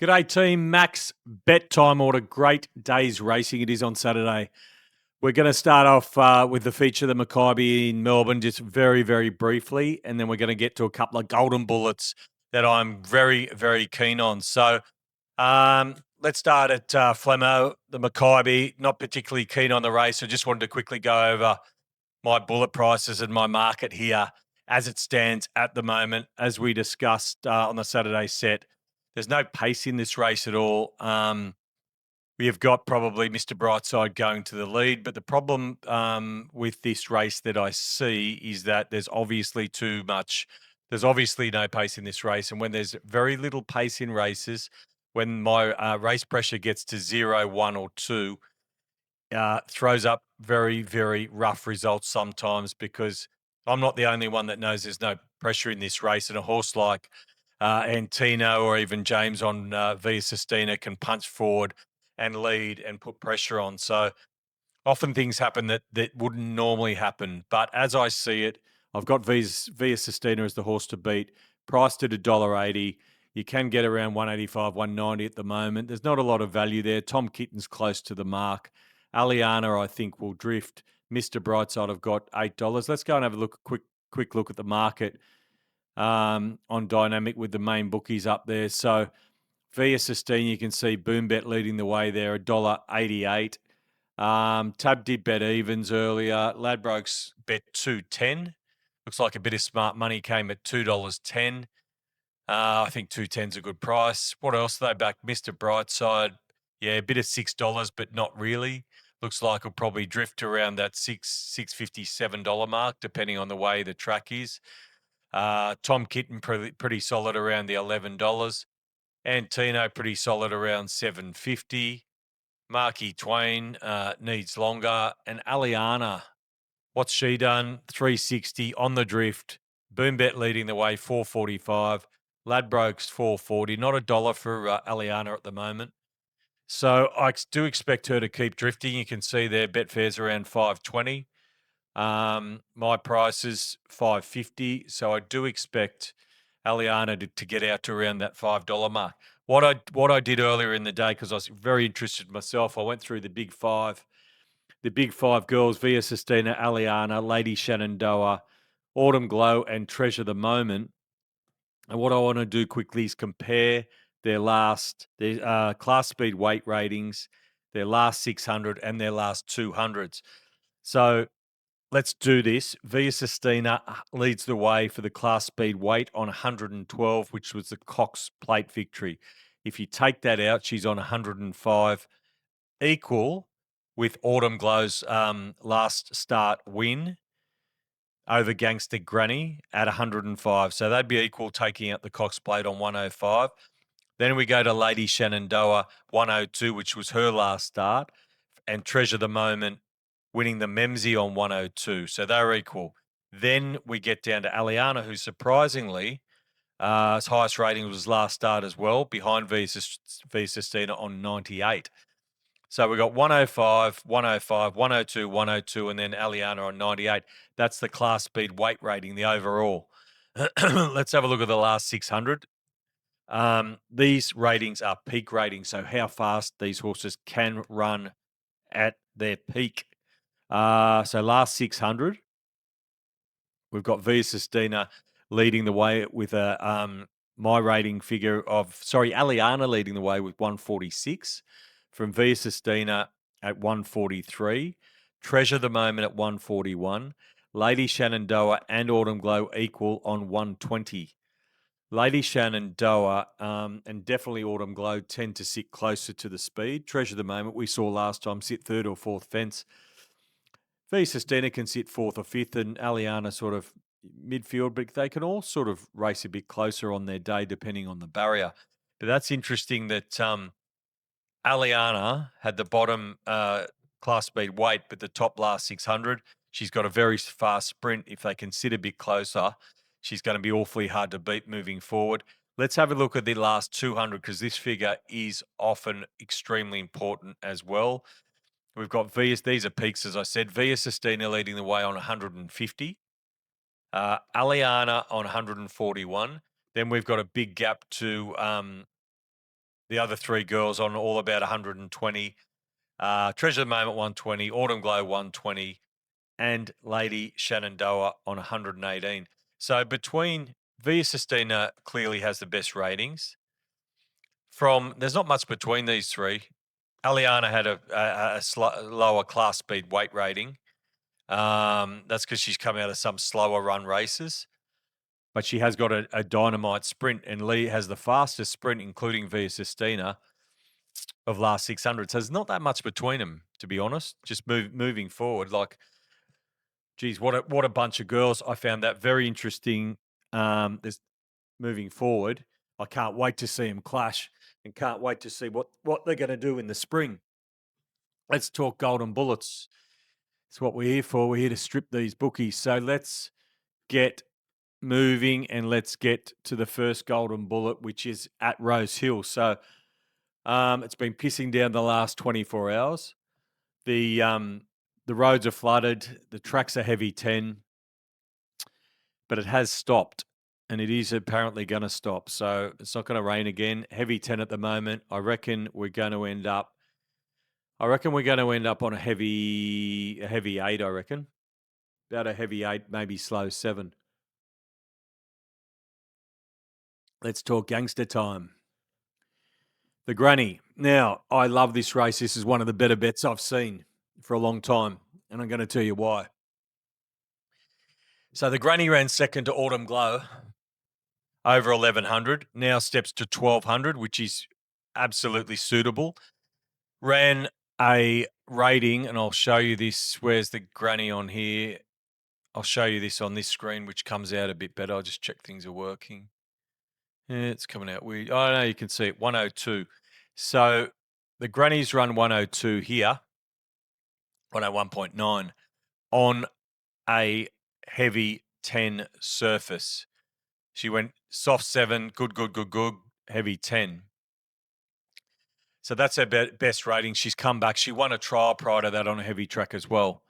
G'day team, Max bet time order. Great day's racing it is on Saturday. We're going to start off with the feature, the Maccabi in Melbourne, just very, very briefly, and then we're going to get to a couple of golden bullets that I'm very, very keen on. So let's start at Flemo, the Maccabi. Not particularly keen on the race. I just wanted to quickly go over my bullet prices and my market here as it stands at the moment, as we discussed on the Saturday set. There's no pace in this race at all. We have got probably Mr. Brightside going to the lead, but the problem with this race that I see is that there's obviously no pace in this race. And when there's very little pace in races, when my race pressure gets to 0, 1 or 2, throws up very, very rough results sometimes, because I'm not the only one that knows there's no pressure in this race. And a horse like Antino or even James on Via Sistina can punch forward and lead and put pressure on. So often things happen that wouldn't normally happen. But as I see it, I've got Via Sistina as the horse to beat, priced at $1.80. You can get around 185, 190 at the moment. There's not a lot of value there. Tom Kitten's close to the mark. Aliana, I think, will drift. Mr. Brightside, I've got $8. Let's go and have a quick look at the market on Dynamic with the main bookies up there. So Via Sistine, you can see Boombet leading the way there, $1.88. Tab did bet evens earlier. Ladbrokes bet 2.10. Looks like a bit of smart money came at $2.10. I think 2.10's a good price. What else they back? Mr. Brightside, yeah, a bit of $6, but not really. Looks like it'll probably drift around that $6.57 mark, depending on the way the track is. Tom Kitten pretty solid around the $11. Antino pretty solid around $7.50. Marky Twain needs longer. And Aliana, what's she done? $3.60 on the drift. Boombet leading the way, $4.45. Ladbrokes $4.40. Not a dollar for Aliana at the moment. So I do expect her to keep drifting. You can see there Betfair's around $5.20. My price is $5.50. So I do expect Aliana to get out to around that $5 mark. What I did earlier in the day, because I was very interested myself, I went through the big five girls: Via Sistina, Aliana, Lady Shenandoah, Autumn Glow, and Treasure the Moment. And what I want to do quickly is compare their class speed weight ratings, their last 600 and their last 200s. So let's do this. Via Sistina leads the way for the class speed weight on 112, which was the Cox Plate victory. If you take that out, she's on 105, equal with Autumn Glow's last start win over Gangster Granny at 105. So they'd be equal, taking out the Cox Plate on 105. Then we go to Lady Shenandoah, 102, which was her last start, and Treasure the Moment winning the Memsey on 102. So they're equal. Then we get down to Aliana, who surprisingly, his highest rating was last start as well, behind Via Sistina on 98. So we got 105, 105, 102, 102, and then Aliana on 98. That's the class speed weight rating, the overall. Let's have a look at the last 600. These ratings are peak ratings, so how fast these horses can run at their peak. So last 600, we've got Via Sistina leading the way with my rating figure of, Aliana leading the way with 146, from Via Sistina at 143, Treasure the Moment at 141, Lady Shenandoah and Autumn Glow equal on 120. Lady Shenandoah and definitely Autumn Glow tend to sit closer to the speed. Treasure the Moment, we saw last time, sit third or fourth fence. Via Sistina can sit fourth or fifth, and Aliana sort of midfield, but they can all sort of race a bit closer on their day depending on the barrier. But that's interesting that Aliana had the bottom class speed weight, but the top last 600. She's got a very fast sprint. If they can sit a bit closer, she's going to be awfully hard to beat moving forward. Let's have a look at the last 200, because this figure is often extremely important as well. We've got these are peaks, as I said. Via Sistina leading the way on 150. Aliana on 141. Then we've got a big gap to The other three girls on all about 120. Treasure of the Moment 120, Autumn Glow 120, and Lady Shenandoah on 118. So between Via Sistina clearly has the best ratings. There's not much between these three. Aliana had a lower class speed weight rating. That's because she's come out of some slower run races, but she has got a dynamite sprint, and Lee has the fastest sprint, including Via Sistina, of last 600. So there's not that much between them, to be honest. Just moving forward, like, geez, what a bunch of girls! I found that very interesting. There's moving forward. I can't wait to see them clash, and can't wait to see what they're going to do in the spring. Let's talk golden bullets. It's what we're here for. We're here to strip these bookies. So let's get moving and let's get to the first golden bullet, which is at Rose Hill. So it's been pissing down the last 24 hours. The roads are flooded. The tracks are heavy 10, but it has stopped, and it is apparently going to stop. So it's not going to rain again. Heavy 10 at the moment. I reckon we're going to end up. On a heavy 8. I reckon about a heavy 8, maybe slow 7. Let's talk gangster time. The Granny. Now, I love this race. This is one of the better bets I've seen for a long time, and I'm going to tell you why. So the Granny ran second to Autumn Glow over 1100, now steps to 1200, which is absolutely suitable. Ran a rating, and I'll show you this. Where's the Granny on here? I'll show you this on this screen, which comes out a bit better. I'll just check things are working. Yeah, it's coming out weird. Oh, no, you can see it, 102. So the Granny's run 102 here, 101.9, on a heavy 10 surface. She went soft 7, good, heavy 10. So that's her best rating. She's come back. She won a trial prior to that on a heavy track as well.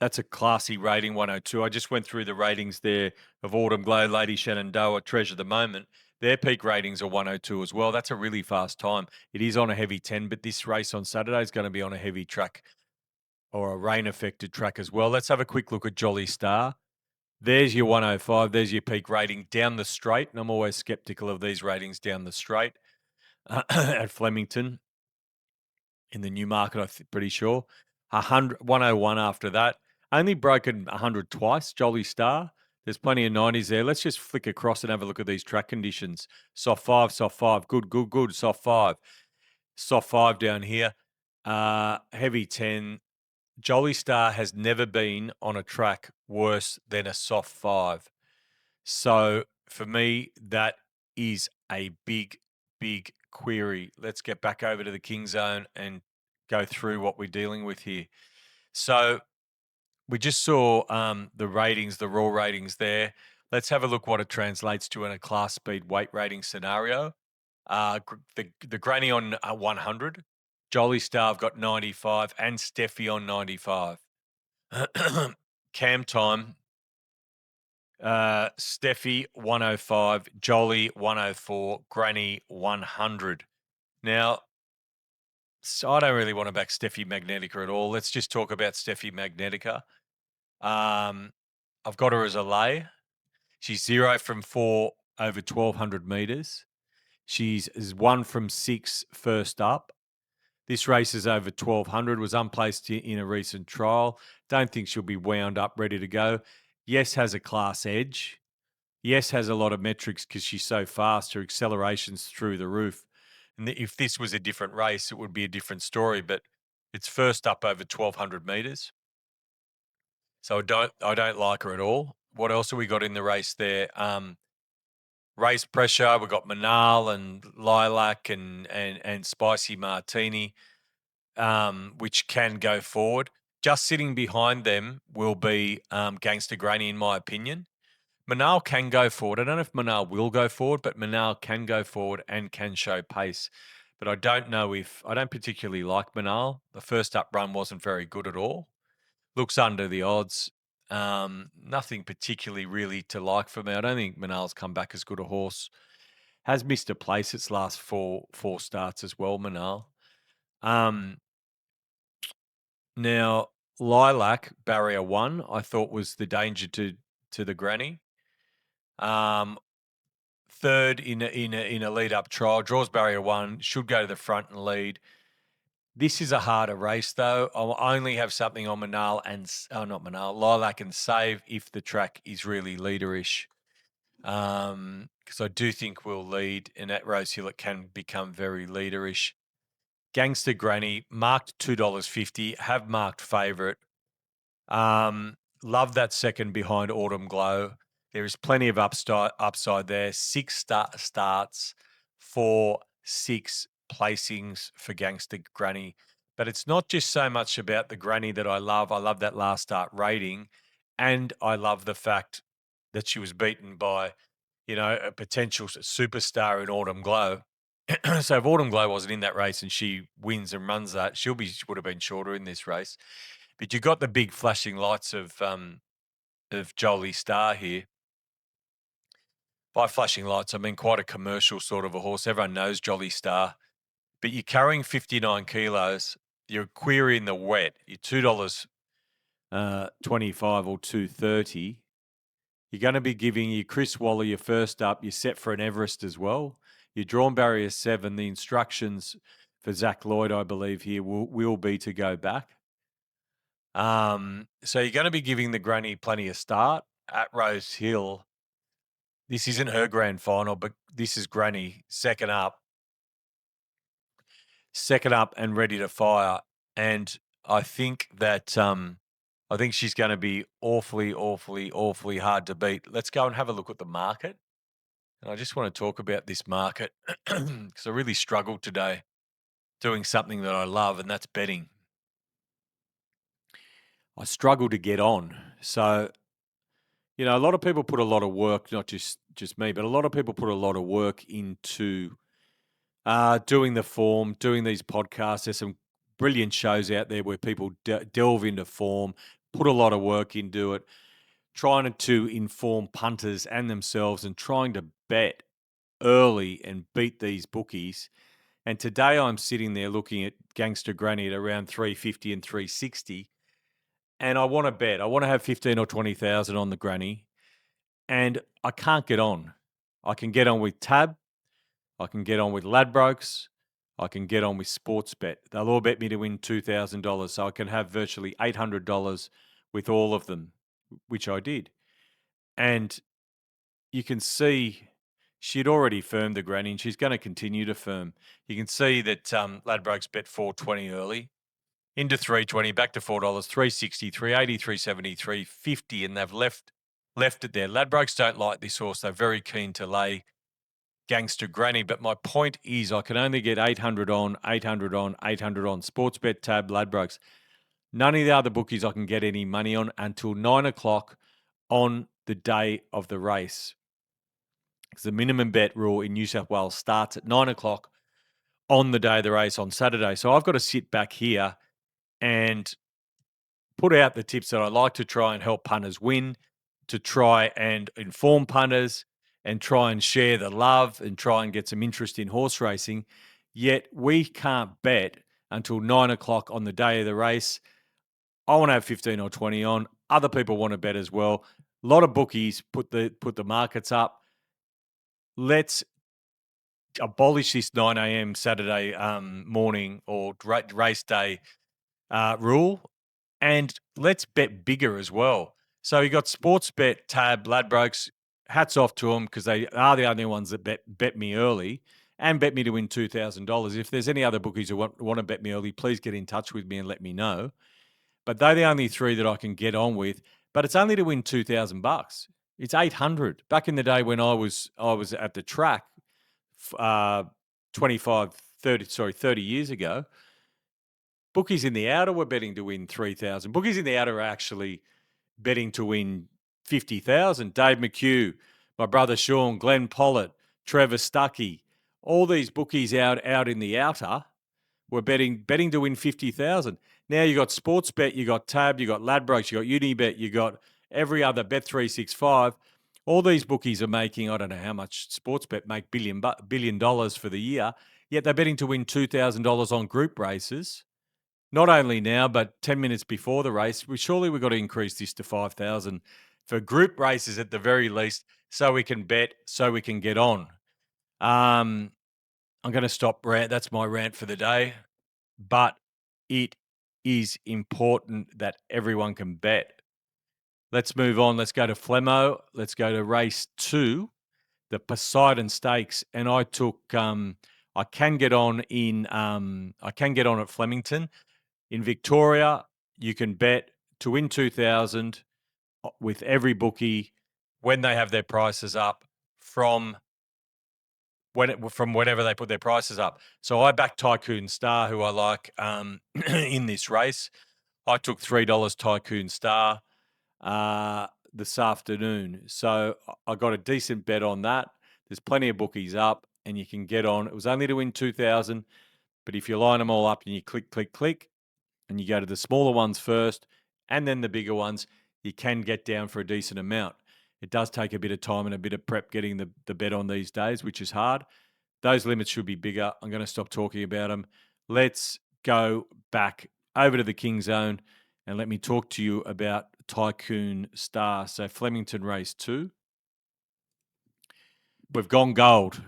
That's a classy rating, 102. I just went through the ratings there of Autumn Glow, Lady Shenandoah, Treasure the Moment. Their peak ratings are 102 as well. That's a really fast time. It is on a heavy 10, but this race on Saturday is going to be on a heavy track or a rain-affected track as well. Let's have a quick look at Jollie Star. There's your 105. There's your peak rating down the straight, and I'm always skeptical of these ratings down the straight at Flemington in the Newmarket, I'm pretty sure. 101 after that. Only broken 100 twice, Jollie Star. There's plenty of 90s there. Let's just flick across and have a look at these track conditions. Soft 5, soft 5. Good. Soft 5. Soft 5 down here. Heavy 10. Jollie Star has never been on a track worse than a soft 5. So for me, that is a big query. Let's get back over to the King Zone and go through what we're dealing with here. So we just saw the ratings, the raw ratings there. Let's have a look what it translates to in a class speed weight rating scenario. The Granny on 100, Jollie Star have got 95, and Steffi on 95. Cam time, Steffi 105, Jolly 104, Granny 100. Now, so I don't really want to back Steffi Magnetica at all. Let's just talk about Steffi Magnetica. I've got her as a lay. She's 0 from 4 over 1200 meters. She's 1 from 6 first up. This race is over 1200, was unplaced in a recent trial. Don't think she'll be wound up, ready to go. Yes, has a class edge. Yes, has a lot of metrics because she's so fast. Her acceleration's through the roof. And if this was a different race, it would be a different story. But it's first up over 1200 meters, so I don't like her at all. What else have we got in the race there? Race pressure. We've got Manal and Lilac and Spicy Martini, which can go forward. Just sitting behind them will be Gangster Granny, in my opinion. Manal can go forward. I don't know if Manal will go forward, but Manal can go forward and can show pace. But I don't particularly like Manal. The first up run wasn't very good at all. Looks under the odds. Nothing particularly really to like from her. I don't think Manal's come back as good a horse Has missed a place its last four starts as well, Manal. Um, Now, Lilac barrier 1, I thought was the danger to the granny. Um, Third in a lead up trial, draws barrier 1, should go to the front and lead. This is a harder race though. I'll only have something on Manal and not Manal, Lilac and Save if the track is really leaderish. Because I do think we'll lead, and at Rose Hill it can become very leaderish. Gangster Granny marked $2.50. Have marked favourite. Love that second behind Autumn Glow. There is plenty of upside there. 6 starts, 6 placings for Gangster Granny. But it's not just so much about the Granny that I love. I love that last start rating. And I love the fact that she was beaten by, a potential superstar in Autumn Glow. So if Autumn Glow wasn't in that race and she wins and runs that, she would have been shorter in this race. But you got the big flashing lights of Jollie Star here. By flashing lights, I mean quite a commercial sort of a horse. Everyone knows Jollie Star, but you're carrying 59 kilos. You're querying the wet. You're $2.25 or $2.30. You're going to be giving you Chris Waller your first up. You're set for an Everest as well. You're drawn barrier 7. The instructions for Zach Lloyd, I believe, here will be to go back. So you're going to be giving the granny plenty of start at Rose Hill. This isn't her grand final, but this is Granny second up and ready to fire. And I think that I think she's going to be awfully, awfully, awfully hard to beat. Let's go and have a look at the market. And I just want to talk about this market because I really struggled today doing something that I love, and that's betting. I struggle to get on. So, a lot of people put a lot of work, not just me, but a lot of people put a lot of work into doing the form, doing these podcasts. There's some brilliant shows out there where people delve into form, put a lot of work into it, trying to inform punters and themselves and trying to bet early and beat these bookies. And today I'm sitting there looking at Gangster Granny at around 350 and 360. And I want to bet. I want to have 15 or 20,000 on the Granny. And I can't get on. I can get on with Tab. I can get on with Ladbrokes. I can get on with Sportsbet. They'll all bet me to win $2,000. So I can have virtually $800 with all of them, which I did. And you can see she'd already firmed the Granny and she's going to continue to firm. You can see that Ladbrokes bet 420 early, into 320, back to $4, 360, 380, 370, 350, and they've left it there. Ladbrokes don't like this horse. They're very keen to lay Gangster Granny, but my point is I can only get 800 on, 800 on, 800 on Sportsbet, Tab, Ladbrokes. None of the other bookies I can get any money on until 9 o'clock on the day of the race. Because the minimum bet rule in New South Wales starts at 9 o'clock on the day of the race on Saturday. So I've got to sit back here and put out the tips that I like to try and help punters win, to try and inform punters and try and share the love and try and get some interest in horse racing. Yet we can't bet until 9 o'clock on the day of the race. I want to have 15 or 20 on. Other people want to bet as well. A lot of bookies put the markets up. Let's abolish this 9 a.m. Saturday morning or race day rule, and let's bet bigger as well. So you got Sportsbet, Tab, Ladbrokes. Hats off to them because they are the only ones that bet me early and bet me to win $2,000. If there's any other bookies who want to bet me early, please get in touch with me and let me know. But they're the only 3 that I can get on with. But it's only to win $2,000. It's 800. Back in the day when I was at the track, 30 years ago, bookies in the outer were betting to win 3,000. Bookies in the outer are actually betting to win 50,000. Dave McHugh, my brother Sean, Glenn Pollitt, Trevor Stuckey, all these bookies out in the outer were betting to win 50,000. Now you got Sportsbet, you got Tab, you got Ladbrokes, you got Unibet, you got every other Bet365, All these bookies are making, I don't know how much Sportsbet make, billion dollars for the year, yet they're betting to win $2,000 on group races. Not only now, but 10 minutes before the race. Surely we've got to increase this to 5,000 for group races at the very least, so we can bet, so we can get on. I'm going to stop rant. That's my rant for the day. But it is important that everyone can bet. Let's move on. Let's go to Flemo. Let's go to race 2, the Poseidon Stakes. And I took I can get on at Flemington. In Victoria, you can bet to win 2,000 with every bookie when they have their prices up from whenever they put their prices up. So I backed Tycoon Star, who I like, in this race. I took $3 Tycoon Star this afternoon. So I got a decent bet on that. There's plenty of bookies up and you can get on. It was only to win 2,000, but if you line them all up and you click, and you go to the smaller ones first and then the bigger ones, you can get down for a decent amount. It does take a bit of time and a bit of prep getting the bet on these days, which is hard. Those limits should be bigger. I'm going to stop talking about them. Let's go back over to the King Zone and let me talk to you about Tycoon Star. So Flemington race 2. We've gone gold.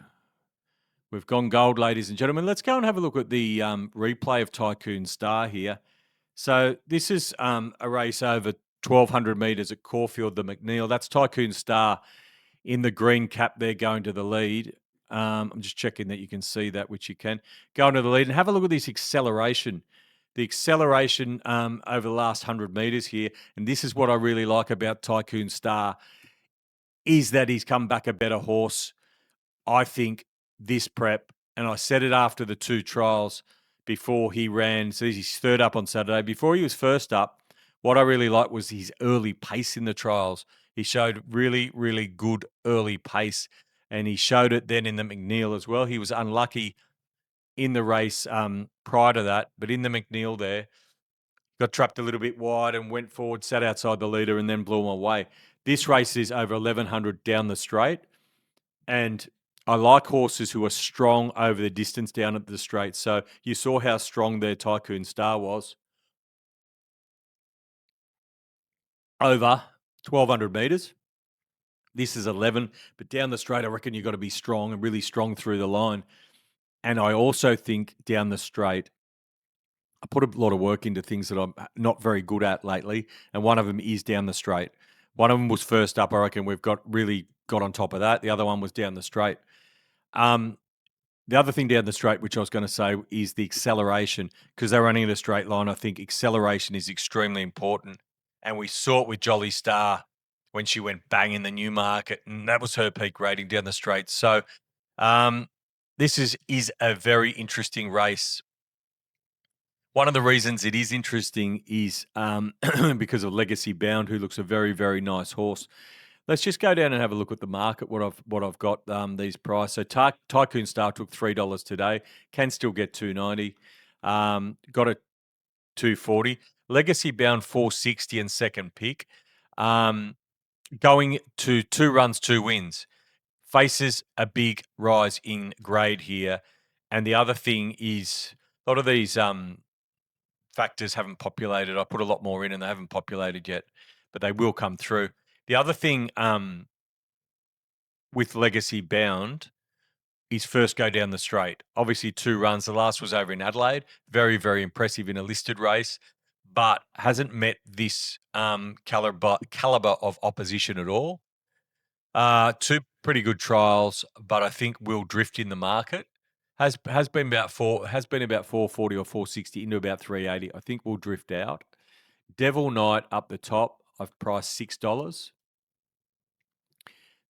We've gone gold, ladies and gentlemen. Let's go and have a look at the replay of Tycoon Star here. So this is a race over 1,200 metres at Caulfield, the McNeil. That's Tycoon Star in the green cap there going to the lead. I'm just checking that you can see that, which you can. Going to the lead and have a look at this acceleration. The acceleration over the last 100 metres here, and this is what I really like about Tycoon Star, is that he's come back a better horse. I think this prep, and I said it after the 2 trials before he ran, so he's third up on Saturday. Before he was first up, what I really liked was his early pace in the trials. He showed really, really good early pace, and he showed it then in the McNeil as well. He was unlucky in the race prior to that, but in the McNeil there, got trapped a little bit wide and went forward, sat outside the leader, and then blew him away. This race is over 1,100 down the straight, and I like horses who are strong over the distance down at the straight. So you saw how strong their Tycoon Star was over 1,200 metres. This is 11, but down the straight, I reckon you've got to be strong and really strong through the line. And I also think down the straight, I put a lot of work into things that I'm not very good at lately, and one of them is down the straight. One of them was first up. I reckon we've really got on top of that. The other one was down the straight. The other thing down the straight, which I was going to say, is the acceleration, because they're running in a straight line. I think acceleration is extremely important. And we saw it with Jollie Star when she went bang in the Newmarket, and that was her peak rating down the straight. So this is a very interesting race. One of the reasons it is interesting is because of Legacy Bound, who looks a very, very nice horse. Let's just go down and have a look at the market. What I've got these prices. So Tycoon Star took $3 today. Can still get $2.90. Got a $2.40. Legacy Bound $4.60 and second pick. Going to 2 runs, 2 wins. Faces a big rise in grade here, and the other thing is a lot of these factors haven't populated. I put a lot more in, and they haven't populated yet, but they will come through. The other thing with Legacy Bound is first go down the straight. Obviously 2 runs. The last was over in Adelaide. Very, very impressive in a listed race, but hasn't met this caliber of opposition at all. 2 pretty good trials, but I think will drift in the market. Has been about 440 or 460 into about 380. I think will drift out. Devil Knight up the top. I've priced $6.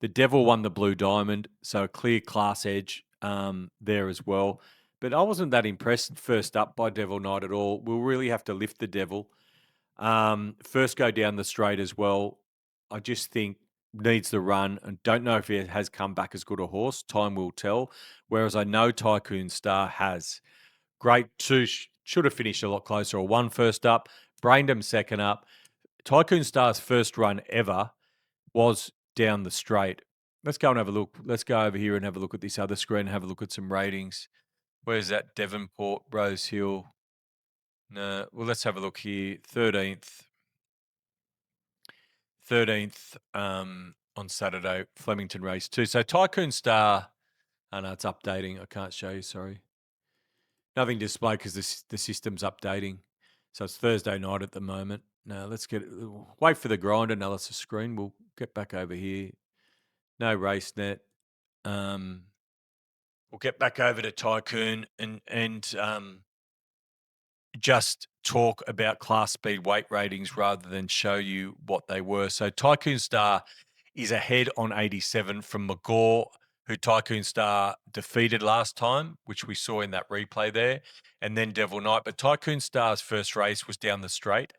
The Devil won the Blue Diamond, so a clear class edge there as well. But I wasn't that impressed first up by Devil Knight at all. We'll really have to lift the Devil. First go down the straight as well. I just think needs the run and don't know if he has come back as good a horse. Time will tell. Whereas I know Tycoon Star has. Great 2, should have finished a lot closer. Or 1 first up, Braindham second up. Tycoon Star's first run ever was down the straight. Let's go and have a look. Let's go over here and have a look at this other screen and have a look at some ratings. Where's that? Devonport, Rose Hill. No, well, let's have a look here. 13th on Saturday, Flemington race 2. So Tycoon Star, oh no, it's updating. I can't show you, sorry. Nothing displayed because the system's updating. So it's Thursday night at the moment. Now let's wait for the grind analysis screen. We'll get back over here. No race net. We'll get back over to Tycoon and just talk about class speed weight ratings rather than show you what they were. So Tycoon Star is ahead on 87 from McGaw, who Tycoon Star defeated last time, which we saw in that replay there, and then Devil Knight. But Tycoon Star's first race was down the straight,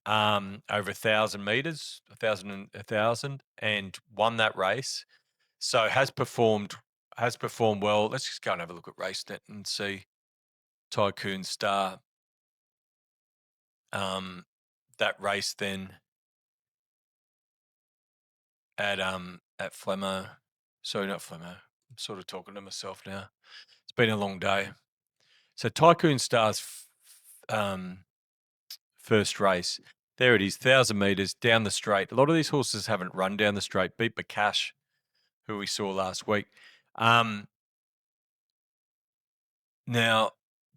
over 1,000 meters, 1,000, and won that race. So has performed well. Let's just go and have a look at RaceNet and see Tycoon Star. That race then at Flemo. Sorry, not Flemo. I'm sort of talking to myself now. It's been a long day. So Tycoon Star's first race. There it is, 1,000 meters down the straight. A lot of these horses haven't run down the straight. Beat Bakash, who we saw last week. Now,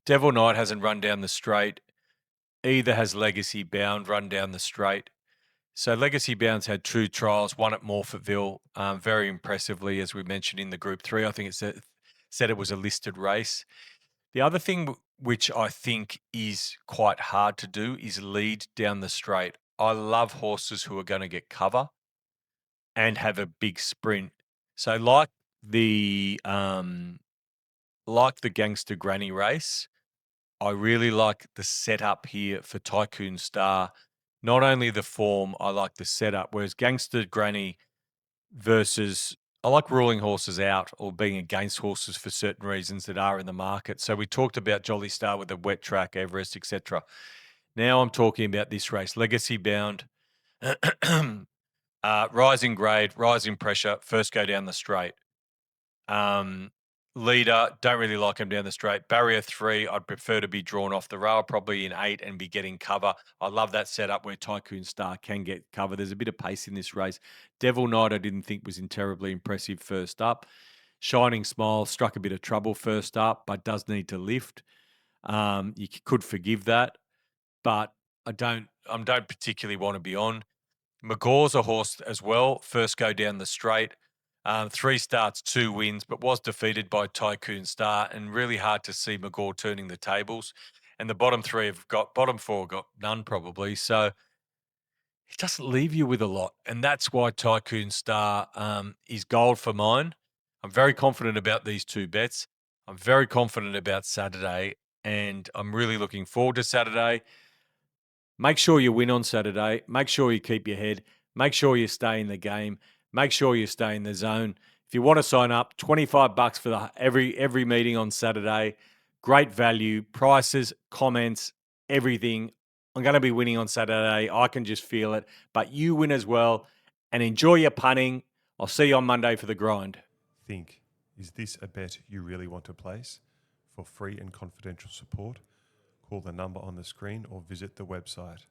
Devil Knight hasn't run down the straight. Either has Legacy Bound run down the straight. So Legacy Bound's had 2 trials, one at Morphettville, very impressively, as we mentioned in the Group 3. I think it said it was a listed race. The other thing which I think is quite hard to do is lead down the straight. I love horses who are going to get cover and have a big sprint. So like the Gangster Granny race, I really like the setup here for Tycoon Star. Not only the form, I like the setup. Whereas Gangster Granny versus, I like ruling horses out or being against horses for certain reasons that are in the market. So we talked about Jollie Star with the wet track, Everest, etc. Now I'm talking about this race, Legacy Bound, rising grade, rising pressure, first go down the straight. Leader, don't really like him down the straight. Barrier 3, I'd prefer to be drawn off the rail, probably in 8 and be getting cover. I love that setup where Tycoon Star can get cover. There's a bit of pace in this race. Devil Knight, I didn't think was terribly impressive first up. Shining Smile struck a bit of trouble first up, but does need to lift. You could forgive that, but I don't particularly want to be on. McGaw's a horse as well. First go down the straight. 3 starts, 2 wins, but was defeated by Tycoon Star, and really hard to see McGaw turning the tables. And the bottom 4 have got none probably. So it doesn't leave you with a lot, and that's why Tycoon Star is gold for mine. I'm very confident about these 2 bets. I'm very confident about Saturday, and I'm really looking forward to Saturday. Make sure you win on Saturday. Make sure you keep your head. Make sure you stay in the game. Make sure you stay in the zone. If you want to sign up, $25 for every meeting on Saturday. Great value, prices, comments, everything. I'm going to be winning on Saturday. I can just feel it. But you win as well. And enjoy your punting. I'll see you on Monday for the grind. Think, is this a bet you really want to place? For free and confidential support, call the number on the screen or visit the website.